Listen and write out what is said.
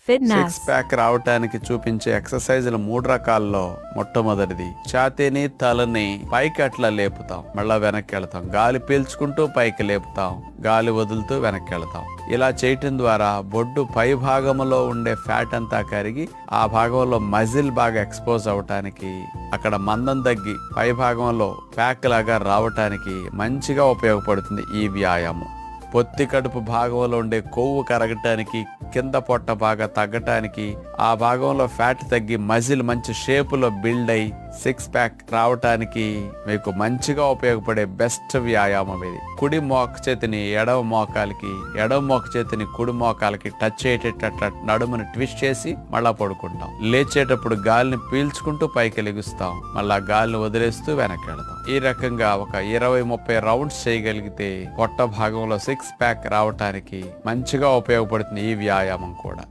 Fitness. 6 pack రావటానికి చూపించే ఎక్సర్సైజులు 3 రకాల్లో మొట్టమొదటిది ఛాతీని తలని పైకి అట్లా లేపుతాం, మళ్ళా వెనక్కి వెళతాం, గాలి పీల్చుకుంటూ పైకి లేపుతాం, గాలి వదులుతూ వెనక్కి వెళతాం. ఇలా చేయటం ద్వారా బొడ్డు పై భాగంలో ఉండే ఫ్యాట్ అంతా కరిగి ఆ భాగంలో మజిల్ బాగా ఎక్స్పోజ్ అవటానికి, అక్కడ మందం తగ్గి పై భాగంలో ప్యాక్ లాగా రావటానికి మంచిగా ఉపయోగపడుతుంది ఈ వ్యాయామం. పొత్తి కడుపు భాగంలో ఉండే కొవ్వు కరగటానికి, కింద పొట్ట బాగా తగ్గటానికి, ఆ భాగంలో ఫ్యాట్ తగ్గి మజిల్ మంచి షేపులో బిల్డ్ అయి 6 ప్యాక్ రావటానికి మీకు మంచిగా ఉపయోగపడే బెస్ట్ వ్యాయామం ఇది. కుడి మోక చేతిని ఎడమ మోకాలకి, ఎడమ మోక చేతిని కుడి మోకాలకి టచ్ అయ్యేటట్టు నడుముని ట్విస్ట్ చేసి మళ్ళా పడుకుంటాం. లేచేటప్పుడు గాలిని పీల్చుకుంటూ పైకి లెగుస్తాం, మళ్ళా గాలిని వదిలేస్తూ వెనక్కి వెళతాం. ఈ రకంగా ఒక 20-30 రౌండ్స్ చేయగలిగితే పొట్ట భాగంలో 6 ప్యాక్ రావటానికి మంచిగా ఉపయోగపడుతుంది ఈ వ్యాయామం కూడా.